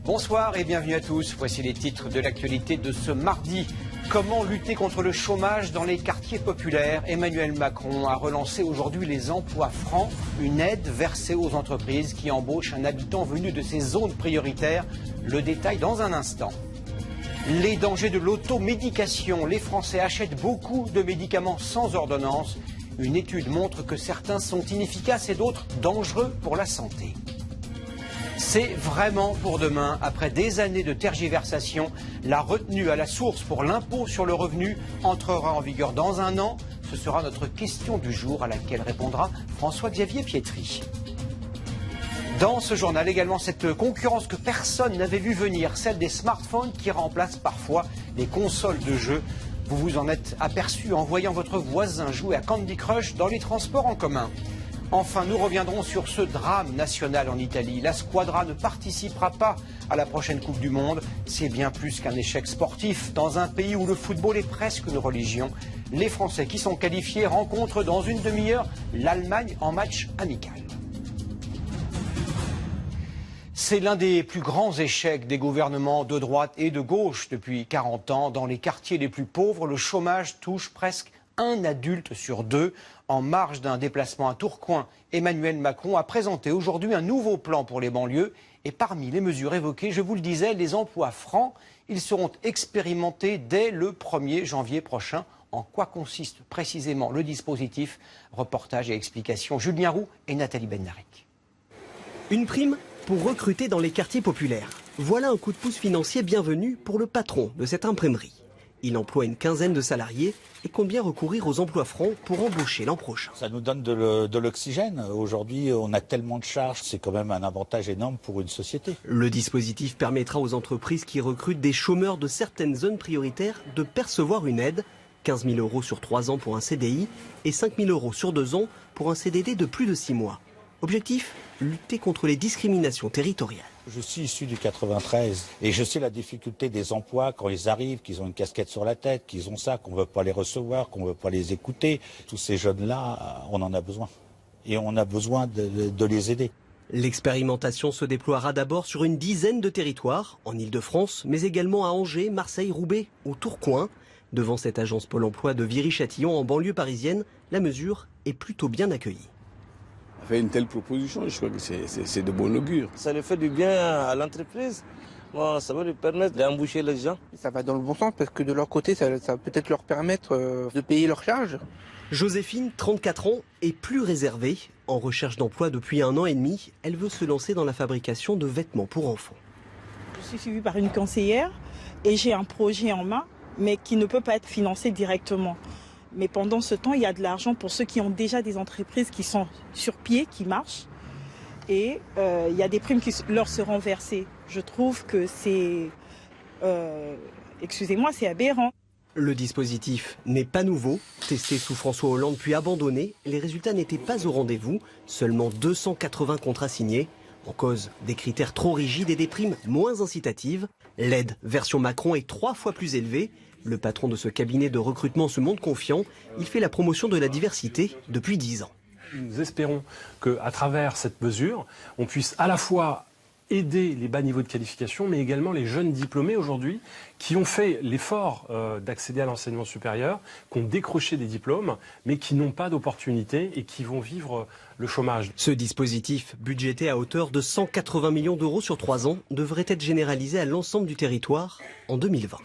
Bonsoir et bienvenue à tous. Voici les titres de l'actualité de ce mardi. Comment lutter contre le chômage dans les quartiers populaires? Emmanuel Macron a relancé aujourd'hui les emplois francs, une aide versée aux entreprises qui embauchent un habitant venu de ces zones prioritaires. Le détail dans un instant. Les dangers de l'automédication. Les Français achètent beaucoup de médicaments sans ordonnance. Une étude montre que certains sont inefficaces et d'autres dangereux pour la santé. C'est vraiment pour demain. Après des années de tergiversation, la retenue à la source pour l'impôt sur le revenu entrera en vigueur dans un an. Ce sera notre question du jour à laquelle répondra François-Xavier Pietri. Dans ce journal également, cette concurrence que personne n'avait vu venir, celle des smartphones qui remplacent parfois les consoles de jeux. Vous vous en êtes aperçu en voyant votre voisin jouer à Candy Crush dans les transports en commun. Enfin, nous reviendrons sur ce drame national en Italie. La Squadra ne participera pas à la prochaine Coupe du Monde. C'est bien plus qu'un échec sportif. Dans un pays où le football est presque une religion, les Français qui sont qualifiés rencontrent dans une demi-heure l'Allemagne en match amical. C'est l'un des plus grands échecs des gouvernements de droite et de gauche depuis 40 ans. Dans les quartiers les plus pauvres, le chômage touche presque un adulte sur deux. En marge d'un déplacement à Tourcoing, Emmanuel Macron a présenté aujourd'hui un nouveau plan pour les banlieues. Et parmi les mesures évoquées, je vous le disais, les emplois francs, ils seront expérimentés dès le 1er janvier prochain. En quoi consiste précisément le dispositif? Reportage et explications Julien Roux et Nathalie Benarek. Une prime pour recruter dans les quartiers populaires. Voilà un coup de pouce financier bienvenu pour le patron de cette imprimerie. Il emploie une quinzaine de salariés et compte bien recourir aux emplois francs pour embaucher l'an prochain. Ça nous donne de l'oxygène. Aujourd'hui, on a tellement de charges, c'est quand même un avantage énorme pour une société. Le dispositif permettra aux entreprises qui recrutent des chômeurs de certaines zones prioritaires de percevoir une aide. 15 000 € sur 3 ans pour un CDI et 5 000 € sur 2 ans pour un CDD de plus de 6 mois. Objectif, lutter contre les discriminations territoriales. Je suis issu du 93 et je sais la difficulté des emplois quand ils arrivent, qu'ils ont une casquette sur la tête, qu'ils ont ça, qu'on ne veut pas les recevoir, qu'on ne veut pas les écouter. Tous ces jeunes-là, on en a besoin. Et on a besoin de les aider. L'expérimentation se déploiera d'abord sur une dizaine de territoires, en Ile-de-France, mais également à Angers, Marseille, Roubaix ou Tourcoing. Devant cette agence Pôle emploi de Viry-Châtillon en banlieue parisienne, la mesure est plutôt bien accueillie. Fait une telle proposition, je crois que c'est de bon augure. Ça lui fait du bien à l'entreprise. Bon, ça va lui permettre d'embaucher les gens. Ça va dans le bon sens parce que de leur côté, ça va peut-être leur permettre de payer leurs charges. Joséphine, 34 ans, est plus réservée. En recherche d'emploi depuis 1 an et demi, elle veut se lancer dans la fabrication de vêtements pour enfants. Je suis suivie par une conseillère et j'ai un projet en main, mais qui ne peut pas être financé directement. Mais pendant ce temps, il y a de l'argent pour ceux qui ont déjà des entreprises qui sont sur pied, qui marchent. Et il y a des primes qui leur seront versées. Je trouve que c'est, excusez-moi, c'est aberrant. Le dispositif n'est pas nouveau. Testé sous François Hollande puis abandonné, les résultats n'étaient pas au rendez-vous. Seulement 280 contrats signés. En cause, des critères trop rigides et des primes moins incitatives. L'aide version Macron est 3 fois plus élevée. Le patron de ce cabinet de recrutement se montre confiant. Il fait la promotion de la diversité depuis 10 ans. Nous espérons qu'à travers cette mesure, on puisse à la fois aider les bas niveaux de qualification, mais également les jeunes diplômés aujourd'hui qui ont fait l'effort d'accéder à l'enseignement supérieur, qui ont décroché des diplômes, mais qui n'ont pas d'opportunité et qui vont vivre le chômage. Ce dispositif, budgété à hauteur de 180 millions d'euros sur 3 ans, devrait être généralisé à l'ensemble du territoire en 2020.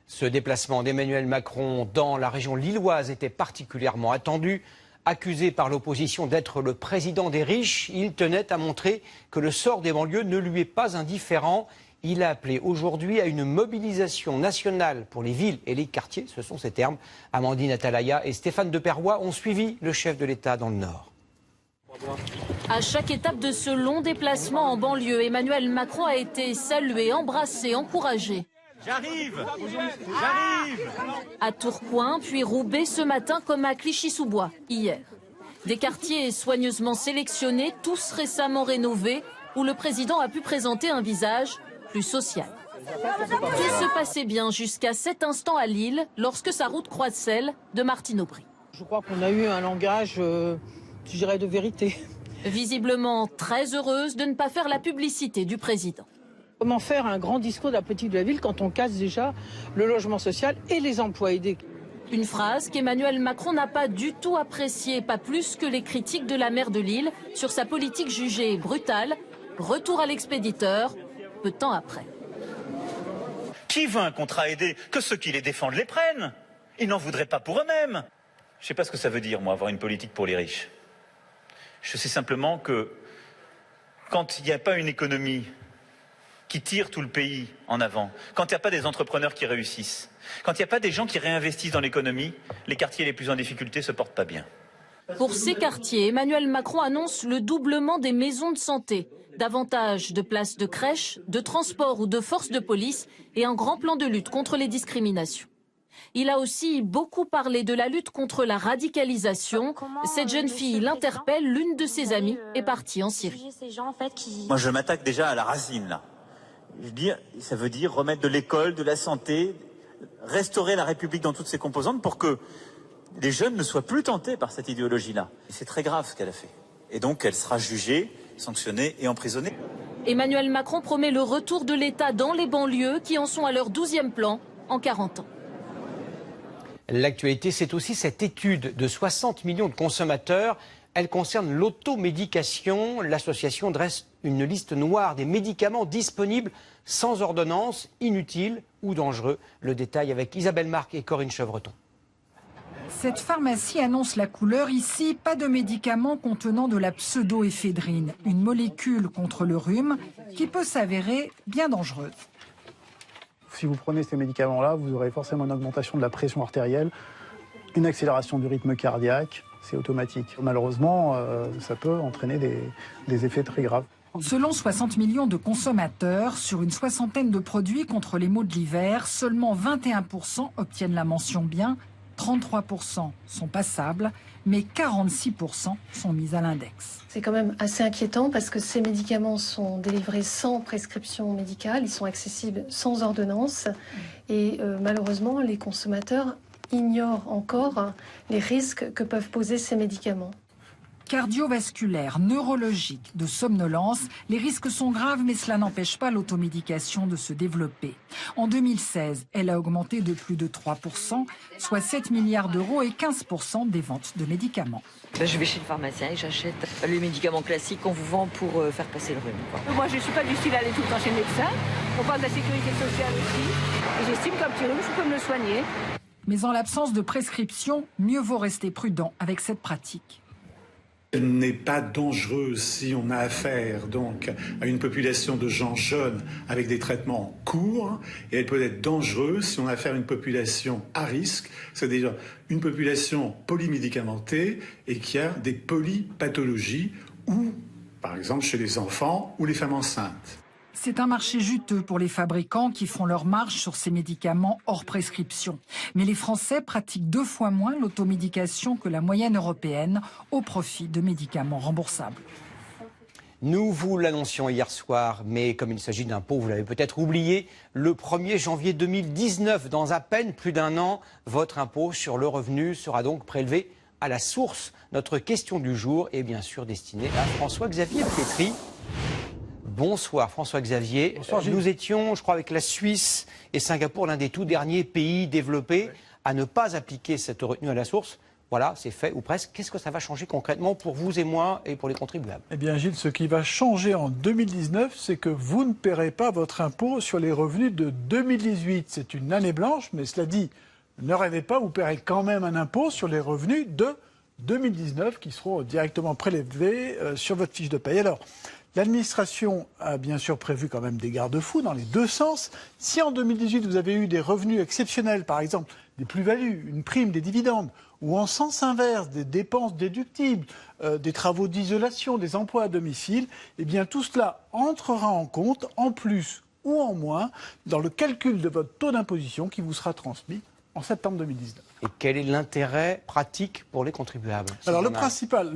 Ce déplacement d'Emmanuel Macron dans la région lilloise était particulièrement attendu. Accusé par l'opposition d'être le président des riches, il tenait à montrer que le sort des banlieues ne lui est pas indifférent. Il a appelé aujourd'hui à une mobilisation nationale pour les villes et les quartiers, ce sont ses termes. Amandine Atalaya et Stéphane Deperroy ont suivi le chef de l'État dans le Nord. À chaque étape de ce long déplacement en banlieue, Emmanuel Macron a été salué, embrassé, encouragé. J'arrive. À Tourcoing, puis Roubaix ce matin comme à Clichy-sous-Bois hier. Des quartiers soigneusement sélectionnés, tous récemment rénovés, où le président a pu présenter un visage plus social. Tout se passait bien jusqu'à cet instant à Lille, lorsque sa route croise celle de Martine Aubry. Je crois qu'on a eu un langage, je dirais, de vérité. Visiblement très heureuse de ne pas faire la publicité du président. Comment faire un grand discours de la politique de la ville quand on casse déjà le logement social et les emplois aidés? Une phrase qu'Emmanuel Macron n'a pas du tout appréciée, pas plus que les critiques de la maire de Lille sur sa politique jugée brutale. Retour à l'expéditeur, peu de temps après. Qui veut un contrat aidé? Que ceux qui les défendent les prennent. Ils n'en voudraient pas pour eux-mêmes. Je ne sais pas ce que ça veut dire, moi, avoir une politique pour les riches. Je sais simplement que quand il n'y a pas une économie qui tire tout le pays en avant, quand il n'y a pas des entrepreneurs qui réussissent, quand il n'y a pas des gens qui réinvestissent dans l'économie, les quartiers les plus en difficulté ne se portent pas bien. Pour ces quartiers, Emmanuel Macron annonce le doublement des maisons de santé, davantage de places de crèches, de transports ou de forces de police et un grand plan de lutte contre les discriminations. Il a aussi beaucoup parlé de la lutte contre la radicalisation. Cette jeune fille l'interpelle, l'une de ses amies est partie en Syrie. Moi, je m'attaque déjà à la racine, là. Je veux dire, ça veut dire remettre de l'école, de la santé, restaurer la République dans toutes ses composantes pour que les jeunes ne soient plus tentés par cette idéologie-là. C'est très grave ce qu'elle a fait. Et donc, elle sera jugée, sanctionnée et emprisonnée. Emmanuel Macron promet le retour de l'État dans les banlieues qui en sont à leur 12e plan en 40 ans. L'actualité, c'est aussi cette étude de 60 millions de consommateurs. Elle concerne l'automédication. L'association dresse une liste noire des médicaments disponibles sans ordonnance, inutiles ou dangereux. Le détail avec Isabelle Marc et Corinne Chevreton. Cette pharmacie annonce la couleur ici, pas de médicaments contenant de la pseudoéphédrine, une molécule contre le rhume qui peut s'avérer bien dangereuse. Si vous prenez ces médicaments-là, vous aurez forcément une augmentation de la pression artérielle, une accélération du rythme cardiaque, c'est automatique. Malheureusement, ça peut entraîner des effets très graves. Selon 60 millions de consommateurs, sur une soixantaine de produits contre les maux de l'hiver, seulement 21% obtiennent la mention bien, 33% sont passables, mais 46% sont mis à l'index. C'est quand même assez inquiétant parce que ces médicaments sont délivrés sans prescription médicale, ils sont accessibles sans ordonnance et malheureusement les consommateurs ignorent encore les risques que peuvent poser ces médicaments. Cardiovasculaire, neurologique, de somnolence, les risques sont graves, mais cela n'empêche pas l'automédication de se développer. En 2016, elle a augmenté de plus de 3%, soit 7 milliards d'euros et 15% des ventes de médicaments. Je vais chez le pharmacien et j'achète les médicaments classiques qu'on vous vend pour faire passer le rhume. Moi, je ne suis pas du style à aller tout le temps chez le médecin. On parle de la sécurité sociale aussi. Et j'estime qu'un petit rhume, je peux me le soigner. Mais en l'absence de prescription, mieux vaut rester prudent avec cette pratique. Elle n'est pas dangereuse si on a affaire donc à une population de gens jeunes avec des traitements courts, et elle peut être dangereuse si on a affaire à une population à risque, c'est-à-dire une population polymédicamentée et qui a des polypathologies, ou par exemple chez les enfants ou les femmes enceintes. C'est un marché juteux pour les fabricants qui font leur marge sur ces médicaments hors prescription. Mais les Français pratiquent 2 fois moins l'automédication que la moyenne européenne au profit de médicaments remboursables. Nous vous l'annoncions hier soir, mais comme il s'agit d'impôts, vous l'avez peut-être oublié, le 1er janvier 2019, dans à peine plus d'un an, votre impôt sur le revenu sera donc prélevé à la source. Notre question du jour est bien sûr destinée à François-Xavier Pietri. Bonsoir François-Xavier. Bonsoir, nous étions, je crois, avec la Suisse et Singapour, l'un des tout derniers pays développés à ne pas appliquer cette retenue à la source. Voilà, c'est fait ou presque. Qu'est-ce que ça va changer concrètement pour vous et moi et pour les contribuables? Eh bien Gilles, ce qui va changer en 2019, c'est que vous ne paierez pas votre impôt sur les revenus de 2018. C'est une année blanche, mais cela dit, ne rêvez pas, vous paierez quand même un impôt sur les revenus de 2019 qui seront directement prélevés sur votre fiche de paye. Alors, l'administration a bien sûr prévu quand même des garde-fous dans les deux sens. Si en 2018 vous avez eu des revenus exceptionnels, par exemple des plus-values, une prime, des dividendes, ou en sens inverse, des dépenses déductibles, des travaux d'isolation, des emplois à domicile, eh bien tout cela entrera en compte, en plus ou en moins, dans le calcul de votre taux d'imposition qui vous sera transmis en septembre 2019. Et quel est l'intérêt pratique pour les contribuables? Alors le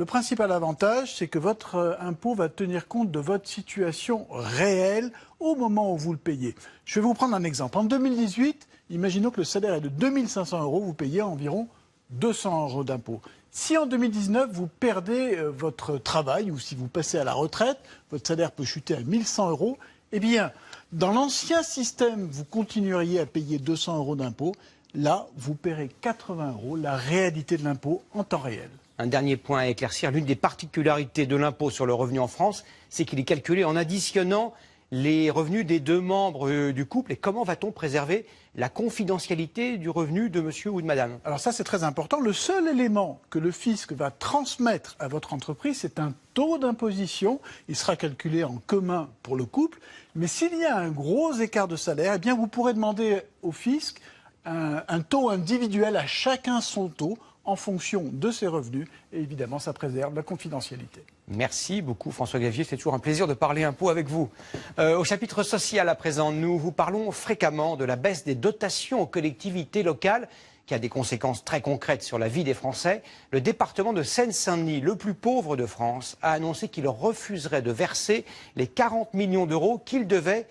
principal avantage, c'est que votre impôt va tenir compte de votre situation réelle au moment où vous le payez. Je vais vous prendre un exemple. En 2018, imaginons que le salaire est de 2 500 €, vous payez environ 200 € d'impôt. Si en 2019, vous perdez votre travail ou si vous passez à la retraite, votre salaire peut chuter à 1 100 €, eh bien, Dans l'ancien système, vous continueriez à payer 200 € d'impôt. Là, vous paierez 80 €, la réalité de l'impôt en temps réel. Un dernier point à éclaircir, l'une des particularités de l'impôt sur le revenu en France, c'est qu'il est calculé en additionnant les revenus des deux membres du couple. Et comment va-t-on préserver la confidentialité du revenu de monsieur ou de madame? Alors ça, c'est très important. Le seul élément que le fisc va transmettre à votre entreprise, c'est un taux d'imposition. Il sera calculé en commun pour le couple. Mais s'il y a un gros écart de salaire, eh bien, vous pourrez demander au fisc un taux individuel, à chacun son taux, en fonction de ses revenus. Et évidemment, ça préserve la confidentialité. Merci beaucoup François Gavier, c'est toujours un plaisir de parler impôts avec vous. Au chapitre social à présent, nous vous parlons fréquemment de la baisse des dotations aux collectivités locales qui a des conséquences très concrètes sur la vie des Français. Le département de Seine-Saint-Denis, le plus pauvre de France, a annoncé qu'il refuserait de verser les 40 millions d'euros qu'il devait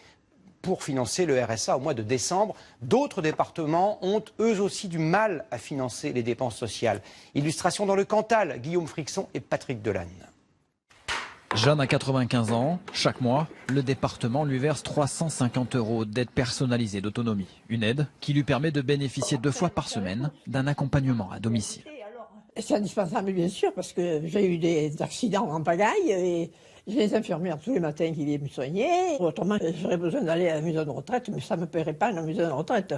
pour financer le RSA au mois de décembre. D'autres départements ont eux aussi du mal à financer les dépenses sociales. Illustration dans le Cantal, Guillaume Frixon et Patrick Delanne. Jeanne a 95 ans. Chaque mois, le département lui verse 350 € d'aide personnalisée d'autonomie. Une aide qui lui permet de bénéficier 2 fois par semaine d'un accompagnement à domicile. C'est indispensable bien sûr parce que j'ai eu des accidents en pagaille et j'ai des infirmières tous les matins qui viennent me soigner. Autrement, j'aurais besoin d'aller à la maison de retraite, mais ça ne me paierait pas à la maison de retraite.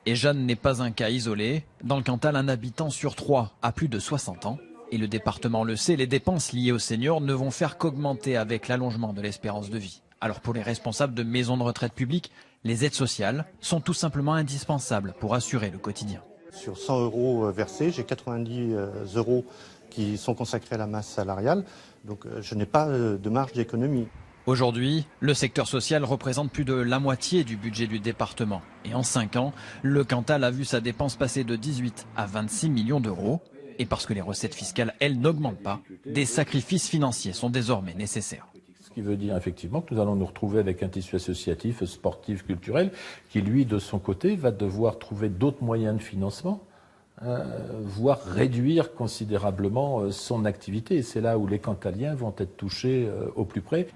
Et Jeanne n'est pas un cas isolé. Dans le Cantal, un habitant sur 3 a plus de 60 ans. Et le département le sait, les dépenses liées aux seniors ne vont faire qu'augmenter avec l'allongement de l'espérance de vie. Alors pour les responsables de maisons de retraite publiques, les aides sociales sont tout simplement indispensables pour assurer le quotidien. Sur 100 € versés, j'ai 90 € qui sont consacrés à la masse salariale, donc je n'ai pas de marge d'économie. Aujourd'hui, le secteur social représente plus de la moitié du budget du département. Et en 5 ans, le Cantal a vu sa dépense passer de 18 à 26 millions d'euros. Et parce que les recettes fiscales, elles, n'augmentent pas, des sacrifices financiers sont désormais nécessaires. Ce qui veut dire effectivement que nous allons nous retrouver avec un tissu associatif, sportif, culturel, qui lui, de son côté, va devoir trouver d'autres moyens de financement, voire réduire considérablement son activité. Et c'est là où les Cantaliens vont être touchés au plus près.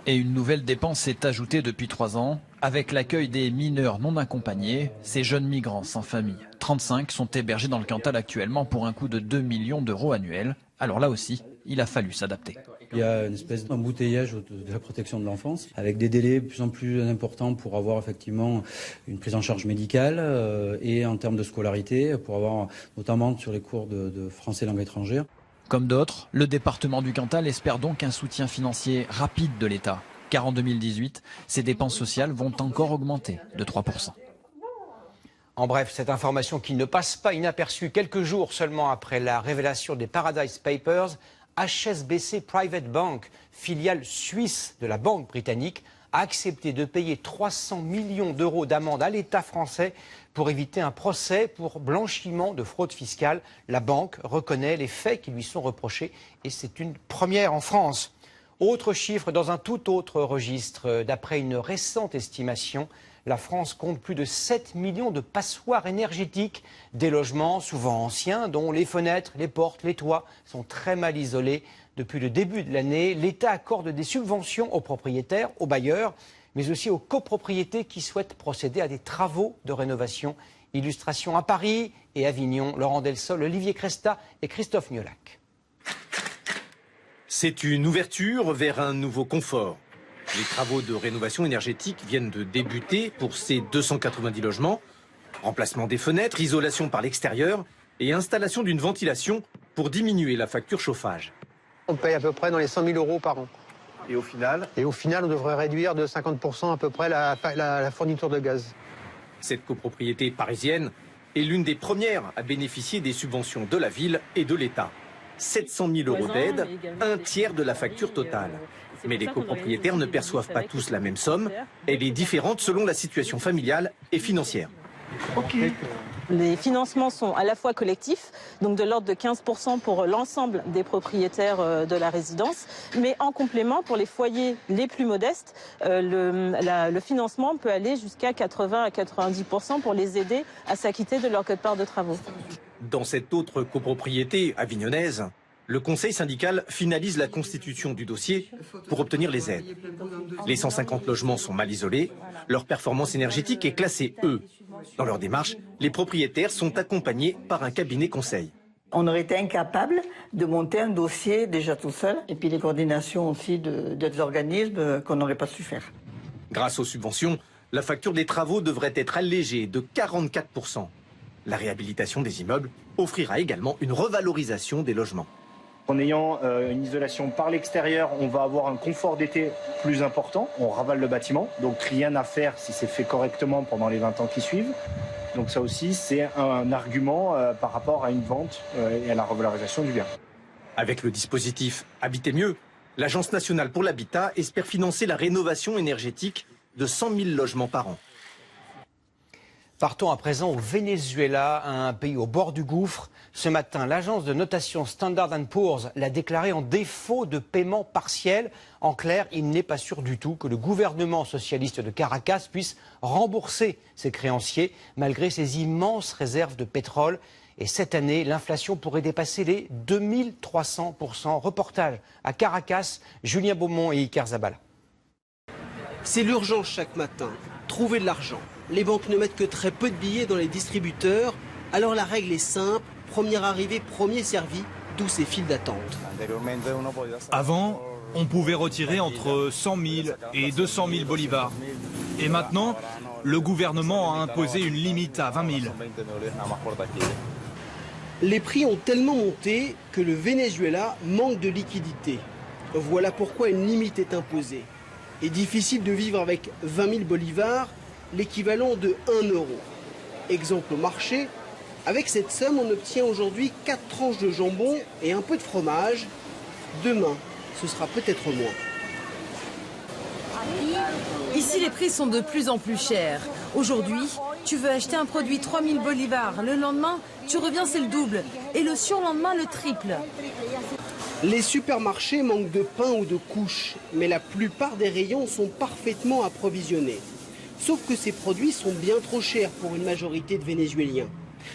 Et une nouvelle dépense s'est ajoutée depuis 3 ans, avec l'accueil des mineurs non accompagnés, ces jeunes migrants sans famille. 35 sont hébergés dans le Cantal actuellement pour un coût de 2 millions d'euros annuels. Alors là aussi, il a fallu s'adapter. Il y a une espèce d'embouteillage de la protection de l'enfance, avec des délais de plus en plus importants pour avoir effectivement une prise en charge médicale et en termes de scolarité, pour avoir notamment sur les cours de français langue étrangère. Comme d'autres, le département du Cantal espère donc un soutien financier rapide de l'État. Car en 2018, ces dépenses sociales vont encore augmenter de 3%. En bref, cette information qui ne passe pas inaperçue quelques jours seulement après la révélation des Paradise Papers, HSBC Private Bank, filiale suisse de la banque britannique, a accepté de payer 300 millions d'euros d'amende à l'État français pour éviter un procès pour blanchiment de fraude fiscale. La banque reconnaît les faits qui lui sont reprochés et c'est une première en France. Autre chiffre dans un tout autre registre. D'après une récente estimation, la France compte plus de 7 millions de passoires énergétiques, des logements souvent anciens dont les fenêtres, les portes, les toits sont très mal isolés. Depuis le début de l'année, l'État accorde des subventions aux propriétaires, aux bailleurs, mais aussi aux copropriétés qui souhaitent procéder à des travaux de rénovation. Illustration à Paris et Avignon, Laurent Delsol, Olivier Cresta et Christophe Niolac. C'est une ouverture vers un nouveau confort. Les travaux de rénovation énergétique viennent de débuter pour ces 290 logements. Remplacement des fenêtres, isolation par l'extérieur et installation d'une ventilation pour diminuer la facture chauffage. On paye à peu près dans les 100 000 euros par an. Et au final? Et au final, on devrait réduire de 50% à peu près la fourniture de gaz. Cette copropriété parisienne est l'une des premières à bénéficier des subventions de la ville et de l'État. 700 000 euros d'aide, un tiers de la facture totale. Mais les copropriétaires ne perçoivent pas tous la même somme. Elle est différente selon la situation familiale et financière. Les financements sont à la fois collectifs, donc de l'ordre de 15% pour l'ensemble des propriétaires de la résidence, mais en complément, pour les foyers les plus modestes, le financement peut aller jusqu'à 80 à 90% pour les aider à s'acquitter de leur quote-part de travaux. Dans cette autre copropriété avignonnaise, Le conseil syndical finalise la constitution du dossier pour obtenir les aides. Les 150 logements sont mal isolés, leur performance énergétique est classée E. Dans leur démarche, les propriétaires sont accompagnés par un cabinet conseil. On aurait été incapable de monter un dossier déjà tout seul, et puis les coordinations aussi des organismes qu'on n'aurait pas su faire. Grâce aux subventions, la facture des travaux devrait être allégée de 44%. La réhabilitation des immeubles offrira également une revalorisation des logements. En ayant une isolation par l'extérieur, on va avoir un confort d'été plus important. On ravale le bâtiment, donc rien à faire si c'est fait correctement pendant les 20 ans qui suivent. Donc ça aussi, c'est un argument par rapport à une vente et à la revalorisation du bien. Avec le dispositif Habiter mieux, l'Agence nationale pour l'habitat espère financer la rénovation énergétique de 100 000 logements par an. Partons à présent au Venezuela, un pays au bord du gouffre. Ce matin, l'agence de notation Standard & Poor's l'a déclaré en défaut de paiement partiel. En clair, il n'est pas sûr du tout que le gouvernement socialiste de Caracas puisse rembourser ses créanciers malgré ses immenses réserves de pétrole. Et cette année, l'inflation pourrait dépasser les 2300%. Reportage à Caracas, Julien Beaumont et Iker Zabala. C'est l'urgence chaque matin, trouver de l'argent. Les banques ne mettent que très peu de billets dans les distributeurs, alors la règle est simple, premier arrivé, premier servi, d'où ces files d'attente. Avant, on pouvait retirer entre 100 000 et 200 000 bolivars. Et maintenant, le gouvernement a imposé une limite à 20 000. Les prix ont tellement monté que le Venezuela manque de liquidité. Voilà pourquoi une limite est imposée. Et difficile de vivre avec 20 000 bolivars, l'équivalent de 1 euro. Exemple au marché, avec cette somme, on obtient aujourd'hui 4 tranches de jambon et un peu de fromage. Demain, ce sera peut-être moins. Ici, les prix sont de plus en plus chers. Aujourd'hui, tu veux acheter un produit 3 000 bolivars. Le lendemain, tu reviens, c'est le double. Et le surlendemain, le triple. Les supermarchés manquent de pain ou de couches, mais la plupart des rayons sont parfaitement approvisionnés. Sauf que ces produits sont bien trop chers pour une majorité de Vénézuéliens.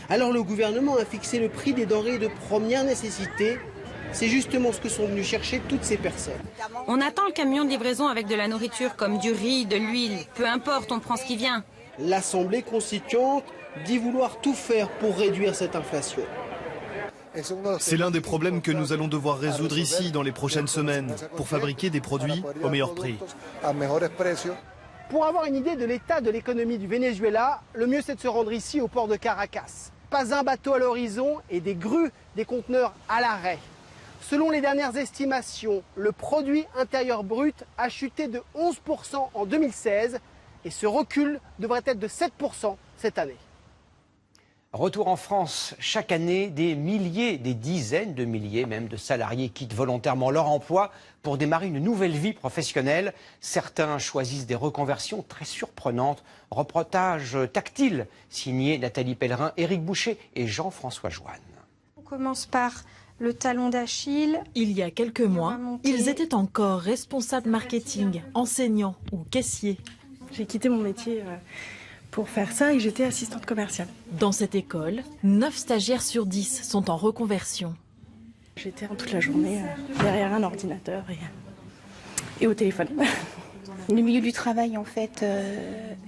Alors le gouvernement a fixé le prix des denrées de première nécessité. C'est justement ce que sont venus chercher toutes ces personnes. On attend le camion de livraison avec de la nourriture comme du riz, de l'huile. Peu importe, on prend ce qui vient. L'Assemblée constituante dit vouloir tout faire pour réduire cette inflation. C'est l'un des problèmes que nous allons devoir résoudre ici dans les prochaines semaines pour fabriquer des produits au meilleur prix. Pour avoir une idée de l'état de l'économie du Venezuela, le mieux c'est de se rendre ici au port de Caracas. Pas un bateau à l'horizon et des grues, des conteneurs à l'arrêt. Selon les dernières estimations, le produit intérieur brut a chuté de 11% en 2016 et ce recul devrait être de 7% cette année. Retour en France, chaque année, des milliers, des dizaines de milliers même de salariés quittent volontairement leur emploi pour démarrer une nouvelle vie professionnelle. Certains choisissent des reconversions très surprenantes. Reportage tactile signé Nathalie Pellerin, Éric Boucher et Jean-François Joanne. On commence par le talon d'Achille. Il y a quelques mois, ils étaient encore responsables marketing, enseignants ou caissiers. J'ai quitté mon métier pour faire ça et j'étais assistante commerciale. Dans cette école, 9 stagiaires sur 10 sont en reconversion. J'étais toute la journée derrière un ordinateur et au téléphone. Le milieu du travail, en fait,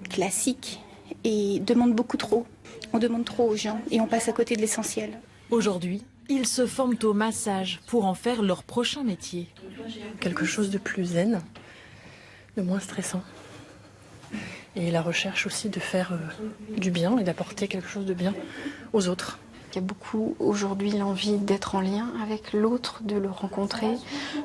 classique et demande beaucoup trop. On demande trop aux gens et on passe à côté de l'essentiel. Aujourd'hui, ils se forment au massage pour en faire leur prochain métier. Quelque chose de plus zen, de moins stressant. Et la recherche aussi de faire du bien et d'apporter quelque chose de bien aux autres. Il y a beaucoup aujourd'hui l'envie d'être en lien avec l'autre, de le rencontrer,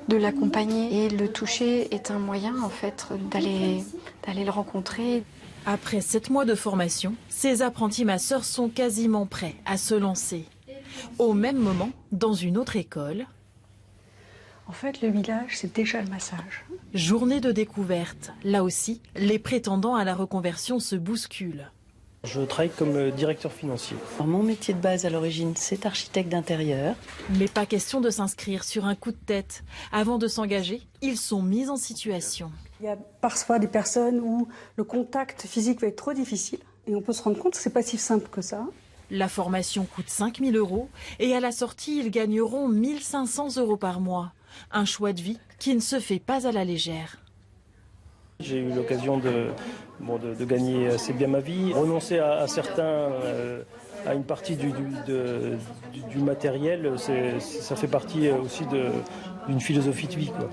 de l'accompagner. Et le toucher est un moyen en fait d'aller le rencontrer. Après 7 mois de formation, ces apprentis masseurs sont quasiment prêts à se lancer. Au même moment, dans une autre école... En fait, le village, c'est déjà le massage. Journée de découverte. Là aussi, les prétendants à la reconversion se bousculent. Je travaille comme directeur financier. Alors, mon métier de base à l'origine, c'est architecte d'intérieur. Mais pas question de s'inscrire sur un coup de tête. Avant de s'engager, ils sont mis en situation. Il y a parfois des personnes où le contact physique va être trop difficile. Et on peut se rendre compte que c'est pas si simple que ça. La formation coûte 5 000 € et à la sortie, ils gagneront 1 500 € par mois. Un choix de vie qui ne se fait pas à la légère. J'ai eu l'occasion de gagner assez bien ma vie, renoncer à certains, à une partie du matériel, ça fait partie aussi d'une philosophie de vie, quoi.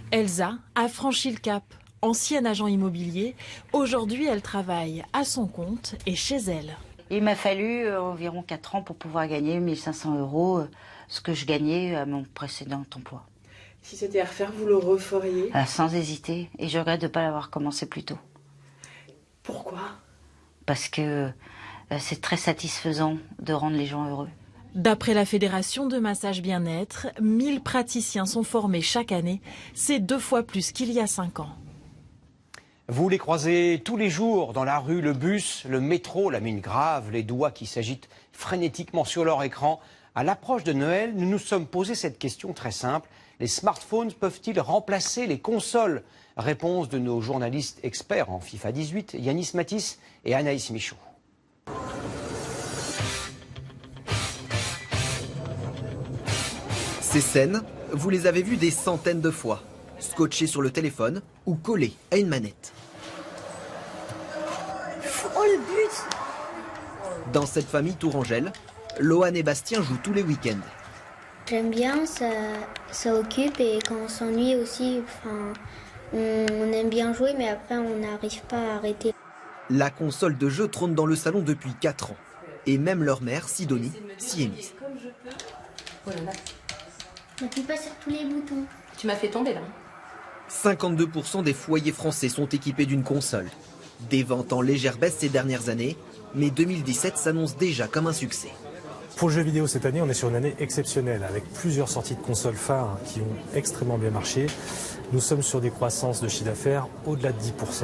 Elsa a franchi le cap. Ancienne agent immobilier, aujourd'hui elle travaille à son compte et chez elle. Il m'a fallu environ 4 ans pour pouvoir gagner 1 500 €, ce que je gagnais à mon précédent emploi. Si c'était à refaire, vous le referiez? Sans hésiter, et je regrette de ne pas l'avoir commencé plus tôt. Pourquoi? Parce que c'est très satisfaisant de rendre les gens heureux. D'après la Fédération de massage bien-être, 1000 praticiens sont formés chaque année. C'est 2 fois plus qu'il y a 5 ans. Vous les croisez tous les jours dans la rue, le bus, le métro, la mine grave, les doigts qui s'agitent frénétiquement sur leur écran. À l'approche de Noël, nous nous sommes posé cette question très simple. Les smartphones peuvent-ils remplacer les consoles? Réponse de nos journalistes experts en FIFA 18, Yanis Matisse et Anaïs Michaud. Ces scènes, vous les avez vues des centaines de fois, scotchées sur le téléphone ou collées à une manette. Oh le but! Dans cette famille tourangelle, Lohan et Bastien jouent tous les week-ends. J'aime bien, ça occupe et quand on s'ennuie aussi, on aime bien jouer mais après on n'arrive pas à arrêter. La console de jeu trône dans le salon depuis 4 ans et même leur mère, Sidonie, s'y est mise. N'appuie pas sur tous les boutons. Tu m'as fait tomber là. 52% des foyers français sont équipés d'une console. Des ventes en légère baisse ces dernières années, mais 2017 s'annonce déjà comme un succès. Pour le jeu vidéo cette année, on est sur une année exceptionnelle avec plusieurs sorties de consoles phares qui ont extrêmement bien marché. Nous sommes sur des croissances de chiffre d'affaires au-delà de 10%.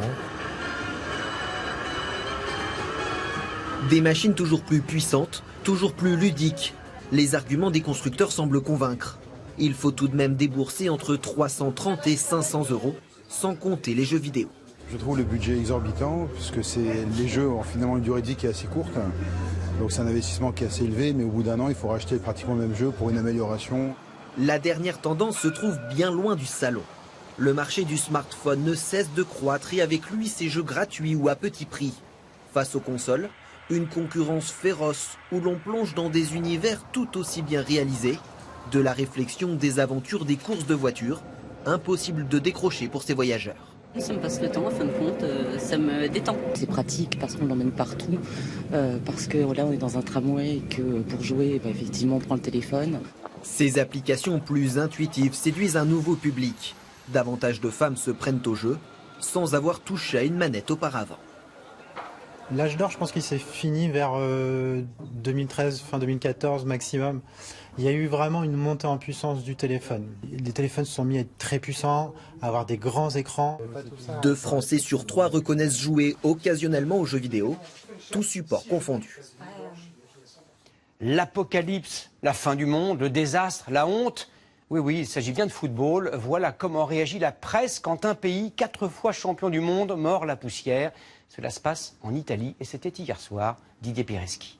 Des machines toujours plus puissantes, toujours plus ludiques. Les arguments des constructeurs semblent convaincre. Il faut tout de même débourser entre 330 et 500 €, sans compter les jeux vidéo. Je trouve le budget exorbitant, puisque les jeux ont finalement une durée de vie qui est assez courte. Donc c'est un investissement qui est assez élevé, mais au bout d'1 an, il faut racheter pratiquement le même jeu pour une amélioration. La dernière tendance se trouve bien loin du salon. Le marché du smartphone ne cesse de croître et avec lui ses jeux gratuits ou à petit prix. Face aux consoles, une concurrence féroce où l'on plonge dans des univers tout aussi bien réalisés, de la réflexion des aventures des courses de voitures, impossible de décrocher pour ces voyageurs. Ça me passe le temps, en fin de compte, ça me détend. C'est pratique parce qu'on l'emmène partout, parce que là on est dans un tramway et que pour jouer, effectivement on prend le téléphone. Ces applications plus intuitives séduisent un nouveau public. Davantage de femmes se prennent au jeu sans avoir touché à une manette auparavant. L'âge d'or, je pense qu'il s'est fini vers 2013, fin 2014 maximum. Il y a eu vraiment une montée en puissance du téléphone. Les téléphones se sont mis à être très puissants, à avoir des grands écrans. 2 Français sur 3 reconnaissent jouer occasionnellement aux jeux vidéo, tous supports confondus. L'apocalypse, la fin du monde, le désastre, la honte. Oui, il s'agit bien de football. Voilà comment réagit la presse quand un pays, 4 fois champion du monde, mord la poussière. Cela se passe en Italie et c'était hier soir. Didier Pireschi.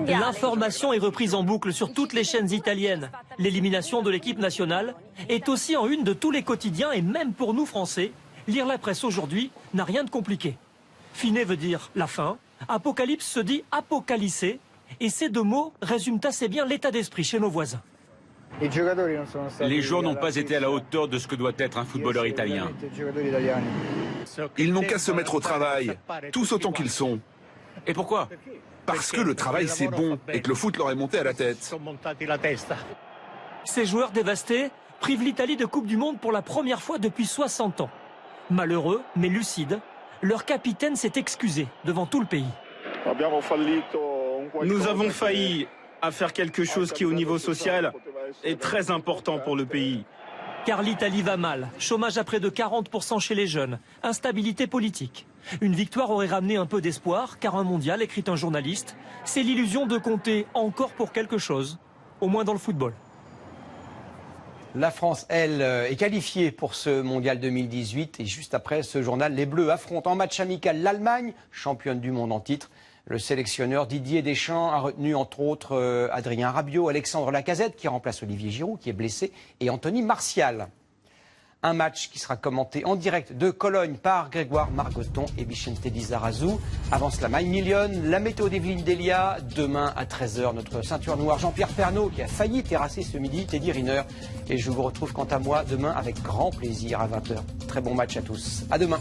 L'information est reprise en boucle sur toutes les chaînes italiennes. L'élimination de l'équipe nationale est aussi en une de tous les quotidiens et même pour nous Français, lire la presse aujourd'hui n'a rien de compliqué. Fine veut dire la fin, apocalypse se dit apocalypsé et ces 2 mots résument assez bien l'état d'esprit chez nos voisins. Les joueurs n'ont pas été à la hauteur de ce que doit être un footballeur italien. Ils n'ont qu'à se mettre au travail, tous autant qu'ils sont. Et pourquoi? Parce que le travail c'est bon et que le foot leur est monté à la tête. Ces joueurs dévastés privent l'Italie de Coupe du Monde pour la première fois depuis 60 ans. Malheureux, mais lucides, leur capitaine s'est excusé devant tout le pays. Nous avons failli à faire quelque chose qui, au niveau social, est très important pour le pays. Car l'Italie va mal. Chômage à près de 40% chez les jeunes. Instabilité politique. Une victoire aurait ramené un peu d'espoir, car un mondial, écrit un journaliste, c'est l'illusion de compter encore pour quelque chose, au moins dans le football. La France, elle, est qualifiée pour ce mondial 2018. Et juste après ce journal, les Bleus affrontent en match amical l'Allemagne, championne du monde en titre. Le sélectionneur Didier Deschamps a retenu entre autres Adrien Rabiot, Alexandre Lacazette qui remplace Olivier Giroud qui est blessé et Anthony Martial. Un match qui sera commenté en direct de Cologne par Grégoire Margoton et Vicente Lizarazu. Avant cela, My Million, la météo d'Evelyne Delia. Demain à 13h, notre ceinture noire Jean-Pierre Pernaut qui a failli terrasser ce midi Teddy Riner. Et je vous retrouve quant à moi demain avec grand plaisir à 20h. Très bon match à tous. À demain.